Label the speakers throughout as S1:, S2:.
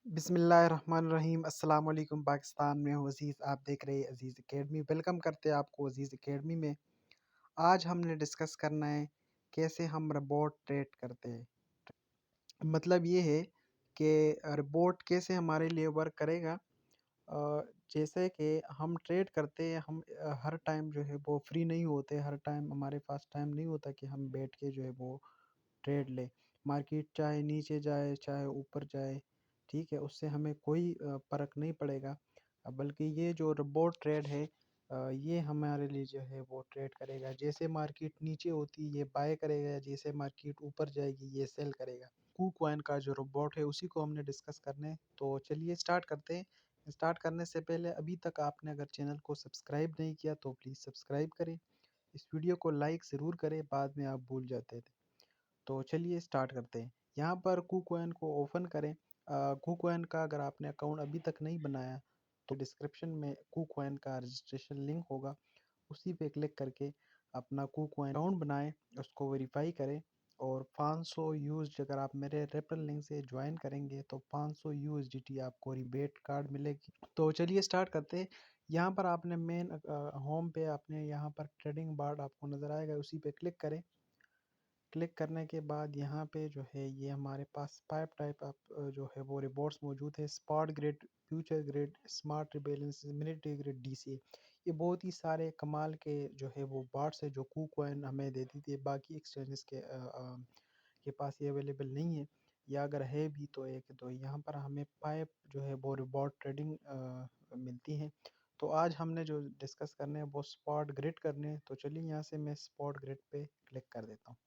S1: बिस्मिल्लाहिर्रहमानिर्रहीम अस्सलाम वालेकुम। पाकिस्तान में हूँ अज़ीज़, आप देख रहे हैं अज़ीज़ एकेडमी। वेलकम करते हैं आपको अज़ीज़ एकेडमी में। आज हमने डिस्कस करना है कैसे हम रोबोट ट्रेड करते हैं। मतलब ये है कि रोबोट कैसे हमारे लिए वर्क करेगा। जैसे कि हम ट्रेड करते हैं, हम हर टाइम जो है वो फ्री नहीं होते, हर टाइम हमारे पास टाइम नहीं होता कि हम बैठ के जो है वो ट्रेड लें। मार्केट चाहे नीचे जाए चाहे ऊपर जाए, ठीक है, उससे हमें कोई फ़र्क नहीं पड़ेगा। बल्कि ये जो रोबोट ट्रेड है, ये हमारे लिए जो है वो ट्रेड करेगा। जैसे मार्केट नीचे होती है ये बाय करेगा, जैसे मार्केट ऊपर जाएगी ये सेल करेगा। कूकॉइन का जो रोबोट है उसी को हमने डिस्कस करना है। तो चलिए स्टार्ट करते हैं। स्टार्ट करने से पहले अभी तक आपने अगर चैनल को सब्सक्राइब नहीं किया तो प्लीज़ सब्सक्राइब करें। इस वीडियो को लाइक ज़रूर करें, बाद में आप भूल जाते थे। तो चलिए स्टार्ट करते हैं। यहाँ पर कूकॉइन को ओपन करें। कूकॉइन का अगर आपने अकाउंट अभी तक नहीं बनाया तो डिस्क्रिप्शन में कूकॉइन का रजिस्ट्रेशन लिंक होगा, उसी पे क्लिक करके अपना कूकॉइन अकाउंट बनाएं, उसको वेरीफाई करें और 500 यूएसडी अगर आप मेरे रेफरल लिंक से ज्वाइन करेंगे तो 500 यूएसडीटी आपको रिबेट कार्ड मिलेगी। तो चलिए स्टार्ट करते हैं। यहाँ पर आपने मेन होम पे आपने यहाँ पर ट्रेडिंग बार्ड आपको नज़र आएगा, उसी पे क्लिक करें। क्लिक करने के बाद यहाँ पे जो है ये हमारे पास 5 टाइप ऑफ जो है वो रिबॉर्ड्स मौजूद है। Spot grid, future grid, smart rebalance, military grid, DCA. ये बहुत ही सारे कमाल के जो है वो बार्ड्स है जो कूकॉइन हमें देती थी। बाकी एक्सचेंजेस के पास ये अवेलेबल नहीं है, या अगर है भी तो एक दो। यहाँ पर हमें पाइप जो है वो रिबॉर्ड ट्रेडिंग मिलती हैं। तो आज हमने जो डिस्कस करने हैं वो स्पॉट ग्रिड करने हैं। तो चलिए यहाँ से मैं स्पॉट ग्रिड पे क्लिक कर देता हूँ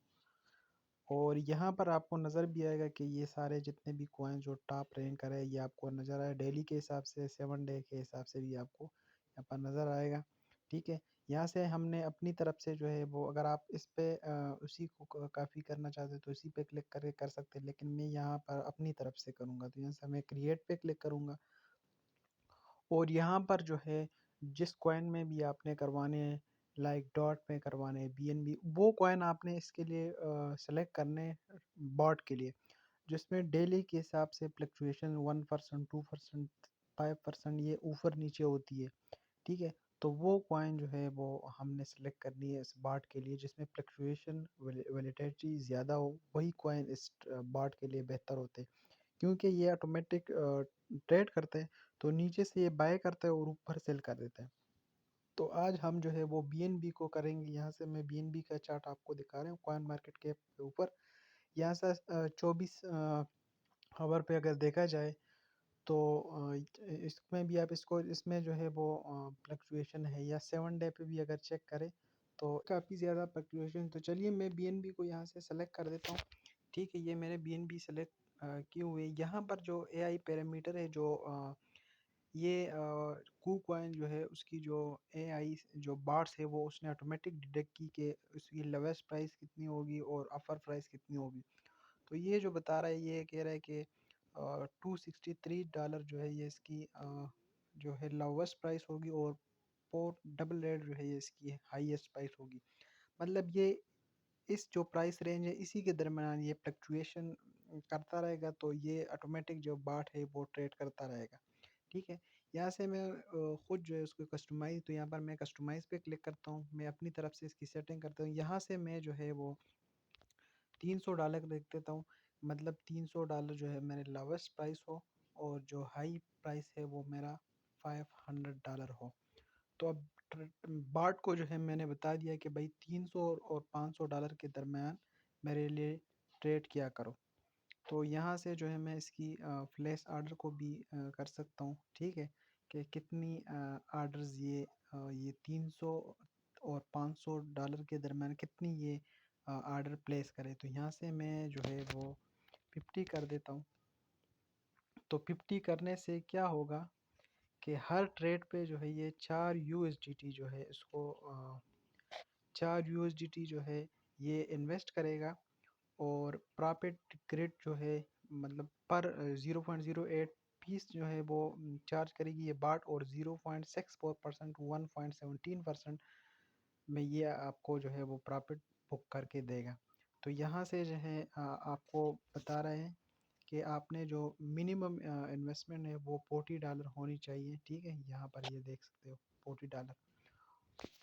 S1: और यहाँ पर आपको नज़र भी आएगा कि ये सारे जितने भी कॉइन जो टॉप रैंक कर है ये आपको नज़र आए। डेली के हिसाब से, 7 डे के हिसाब से भी आपको यहाँ पर नज़र आएगा, ठीक है। यहाँ से हमने अपनी तरफ से जो है वो, अगर आप इस पे उसी को काफ़ी करना चाहते हो तो इसी पे क्लिक करके कर सकते हैं, लेकिन मैं यहाँ पर अपनी तरफ से करूँगा तो यहाँ से मैं क्रिएट पे क्लिक करूँगा। और यहाँ पर जो है जिस कॉइन में भी आपने करवाने हैं, लाइक डॉट में करवाने हैं, बीएनबी, वो कॉइन आपने इसके लिए सेलेक्ट करने हैं बॉट के लिए, जिसमें डेली के हिसाब से फ्लक्चुएशन 1%, 2%, 5% ये ऊपर नीचे होती है, ठीक है। तो वो कॉइन जो है वो हमने सेलेक्ट करनी है इस बाट के लिए, जिसमें फ्लक्चुएशन वोलेटिलिटी ज़्यादा हो, वही कॉइन इस बाट के लिए बेहतर होते हैं। क्योंकि ये ऑटोमेटिक ट्रेड करते हैं, तो नीचे से ये बाय करते हैं और ऊपर सेल कर देते हैं। तो आज हम जो है वो बीएनबी को करेंगे। यहाँ से मैं बीएनबी का चार्ट आपको दिखा रहा हूँ कॉइन मार्केट कैप के ऊपर। यहाँ से 24 आवर पे अगर देखा जाए तो इसमें भी आप इसको, इसमें जो है वो फ्लक्चुएशन है, या 7 डे पे भी अगर चेक करें तो काफ़ी ज़्यादा फ्लक्चुएशन। तो चलिए मैं बीएनबी को यहाँ से सेलेक्ट कर देता हूँ, ठीक है। ये मैंने बीएनबी सेलेक्ट किए हुए। यहाँ पर जो एआई पैरामीटर है, जो ये कूकॉइन जो है उसकी जो एआई जो बार्स है वो उसने ऑटोमेटिक डिटेक्ट की कि उसकी लोवेस्ट प्राइस कितनी होगी और अपर प्राइस कितनी होगी। तो ये जो बता रहा है, ये कह रहा है कि $263 जो है ये इसकी जो है लोवेस्ट प्राइस होगी, और पोर्ट डबल रेट जो है ये इसकी हाईएस्ट प्राइस होगी। मतलब ये इस जो प्राइस रेंज है इसी के दरमियान ये फ्लक्चुएशन करता रहेगा, तो ये ऑटोमेटिक जो बाट है वो ट्रेड करता रहेगा, ठीक है। यहाँ से मैं खुद जो है उसको कस्टमाइज़, तो यहाँ पर मैं कस्टमाइज़ पे क्लिक करता हूँ, मैं अपनी तरफ से इसकी सेटिंग करता हूँ। यहाँ से मैं जो है वो $300 लिख देता हूँ। मतलब $300 जो है मेरे लोवेस्ट प्राइस हो, और जो हाई प्राइस है वो मेरा $500 हो। तो अब बाट को जो है मैंने बता दिया कि भाई 300 और $500 के दरमियान मेरे लिए ट्रेड किया करो। तो यहाँ से जो है मैं इसकी फ्लैश ऑर्डर को भी कर सकता हूँ, ठीक है, कि कितनी ऑर्डर्स ये 300 और $500 के दरमियान कितनी ये ऑर्डर प्लेस करे। तो यहाँ से मैं जो है वो 50 कर देता हूँ। तो 50 करने से क्या होगा कि हर ट्रेड पे जो है ये 4 यूएसडीटी जो है इसको 4 यूएसडीटी जो है ये इन्वेस्ट करेगा, और प्रॉफिट ग्रिड जो है मतलब पर 0.08 फीस जो है वो चार्ज करेगी ये बाट, और 0.64%, 1.17% में ये आपको जो है वो प्रॉफिट बुक करके देगा। तो यहाँ से जो है आपको बता रहे हैं कि आपने जो मिनिमम इन्वेस्टमेंट है वो $40 होनी चाहिए, ठीक है। यहाँ पर ये देख सकते हो $40,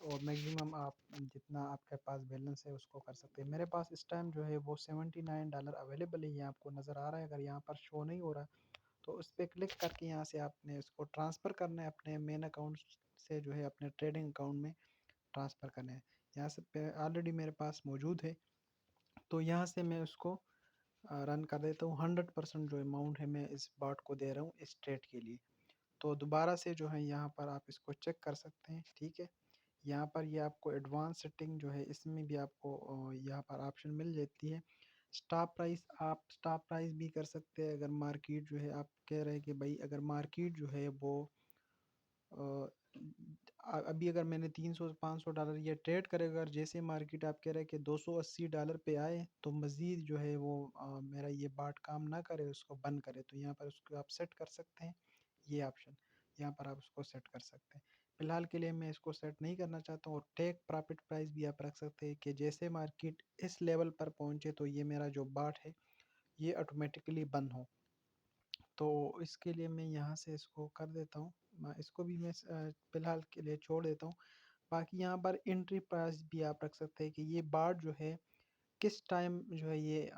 S1: और मैक्सिमम आप जितना आपके पास बैलेंस है उसको कर सकते हैं। मेरे पास इस टाइम जो है वो $79 अवेलेबल है, ये आपको नज़र आ रहा है। अगर यहाँ पर शो नहीं हो रहा तो उस पर क्लिक करके यहाँ से आपने इसको ट्रांसफ़र करना है अपने मेन अकाउंट से, जो है अपने ट्रेडिंग अकाउंट में ट्रांसफ़र करना है। यहाँ से ऑलरेडी मेरे पास मौजूद है, तो यहाँ से मैं उसको रन कर देता हूँ। 100% जो अमाउंट है मैं इस बॉट को दे रहा हूँ इस ट्रेड के लिए। तो दोबारा से जो है यहाँ पर आप इसको चेक कर सकते हैं, ठीक है। यहाँ पर ये आपको एडवांस सेटिंग जो है इसमें भी आपको यहाँ पर ऑप्शन मिल जाती है। स्टॉप प्राइस, आप स्टॉप प्राइस भी कर सकते हैं। अगर मार्केट जो है आप कह रहे हैं कि भाई अगर मार्केट जो है वो अभी अगर मैंने $300-500 ये ट्रेड करे, अगर जैसे मार्केट आप कह रहे हैं कि $280 पे आए तो मज़ीद जो है वो मेरा ये बाट काम ना करे, उसको बंद करे, तो यहाँ पर उसको आप सेट कर सकते हैं। ये ऑप्शन यहाँ पर आप उसको सेट कर सकते हैं। फ़िलहाल के लिए मैं इसको सेट नहीं करना चाहता हूँ। और टेक प्रॉफिट प्राइस भी आप रख सकते हैं कि जैसे मार्केट इस लेवल पर पहुँचे तो ये मेरा जो बाट है ये ऑटोमेटिकली बंद हो। तो इसके लिए मैं यहाँ से इसको कर देता हूँ, इसको भी मैं फ़िलहाल के लिए छोड़ देता हूँ। बाकी यहाँ पर एंट्री प्राइस भी आप रख सकते हैं कि ये बार जो है किस टाइम जो है ये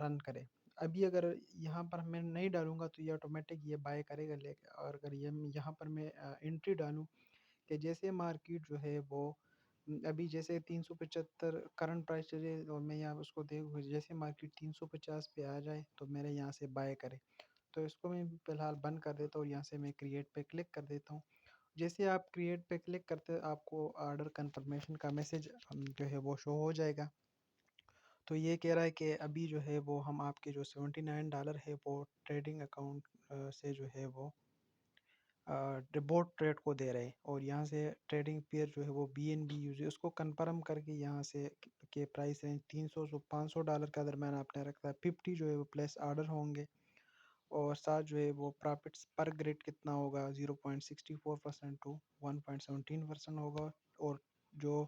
S1: रन करे। अभी अगर यहाँ पर मैं नहीं डालूँगा तो ये ऑटोमेटिक ये बाय करेगा, लेकिन और अगर ये यहाँ पर मैं एंट्री डालूँ कि जैसे मार्केट जो है वो अभी जैसे 375 करंट प्राइस चले और मैं यहाँ उसको देखूँ, जैसे मार्केट 350 पे आ जाए तो मेरे यहाँ से बाय करे। तो इसको मैं फ़िलहाल बंद कर देता हूँ। यहाँ से मैं क्रिएट पे क्लिक कर देता हूँ। जैसे आप क्रिएट पे क्लिक करते हो आपको ऑर्डर कंफर्मेशन का मैसेज जो है वो शो हो जाएगा। तो ये कह रहा है कि अभी जो है वो हम आपके जो $79 है वो ट्रेडिंग अकाउंट से जो है वो बोट ट्रेड को दे रहे हैं, और यहाँ से ट्रेडिंग पेयर जो है वो BNB यूज है, उसको कंफर्म करके यहाँ से के प्राइस रेंज 300 से $500 का दरम्यान आपने रखा है। 50 जो है वो प्लेस ऑर्डर होंगे, और साथ जो है वो प्रॉफिट्स पर ग्रेड कितना होगा 0.64% टू 1.17% होगा, और जो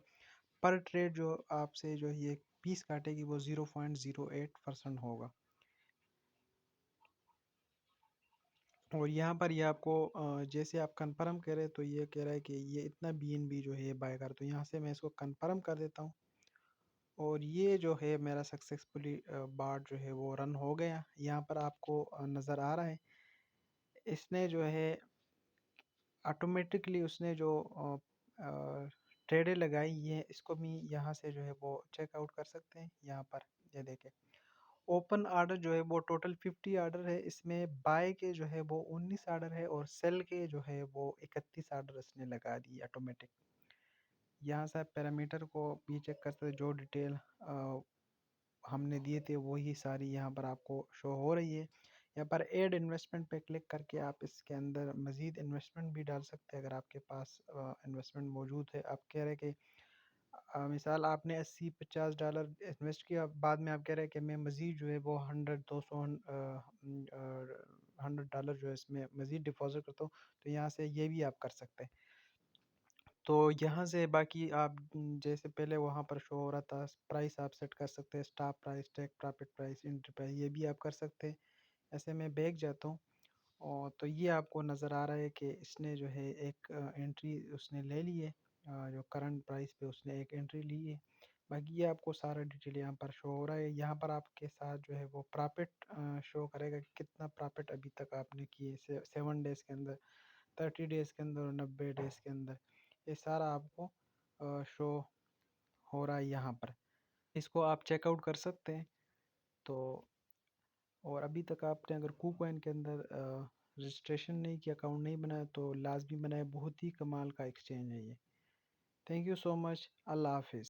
S1: पर ट्रेड जो आपसे जो ये पीस काटेगी वो 0.08% होगा। और यहाँ पर ये आपको जैसे आप कंफर्म करें तो ये कह रहा है कि ये इतना BNB जो है ये बाय कर, तो यहाँ से मैं इसको कंफर्म कर देता हूँ। और ये जो है मेरा सक्सेसफुली बार जो है वो रन हो गया। यहाँ पर आपको नज़र आ रहा है इसने जो है ऑटोमेटिकली उसने जो ट्रेडें लगाई है, इसको भी यहाँ से जो है वो चेकआउट कर सकते हैं। यहाँ पर ये देखें ओपन ऑर्डर जो है वो टोटल 50 ऑर्डर है, इसमें बाय के जो है वो 19 ऑर्डर है, और सेल के जो है वो 31 ऑर्डर इसने लगा दिए ऑटोमेटिक। यहाँ से आप पैरामीटर को भी चेक कर सकते, जो डिटेल हमने दिए थे वही सारी यहाँ पर आपको शो हो रही है। यहाँ पर ऐड इन्वेस्टमेंट पे क्लिक करके आप इसके अंदर मज़ीद इन्वेस्टमेंट भी डाल सकते हैं, अगर आपके पास इन्वेस्टमेंट मौजूद है। आप कह रहे हैं कि मिसाल आपने $80-50 इन्वेस्ट किया, बाद में आप कह रहे हैं कि मैं मज़ीद जो है वो 100-200 $100 जो है इसमें मज़ीद डिपॉज़िट करता हूँ, तो यहाँ से ये भी आप कर सकते हैं। तो यहाँ से बाकी आप जैसे पहले वहाँ पर शो हो रहा था प्राइस आप सेट कर सकते हैं, stop price, take profit price, entry price, ये भी आप कर सकते हैं। ऐसे मैं बैक जाता हूँ, और तो ये आपको नज़र आ रहा है कि इसने जो है एक एंट्री उसने ले ली है, जो करंट प्राइस पे उसने एक एंट्री ली है। बाकी ये आपको सारा डिटेल यहाँ पर शो हो रहा है। यहाँ पर आपके साथ जो है वो प्रॉफिट शो करेगा कि कितना प्रॉफिट अभी तक आपने किए 7 डेज़ के अंदर, 30 डेज़ के अंदर और 90 डेज़ के अंदर। ये सारा आपको शो हो रहा है यहाँ पर। इसको आप चेकआउट कर सकते हैं। तो और अभी तक आपने अगर KuCoin के अंदर रजिस्ट्रेशन नहीं किया, अकाउंट नहीं बनाया, तो लाजमी बनाए, बहुत ही कमाल का एक्सचेंज है ये। Thank you so much. अल्लाह हाफिज़।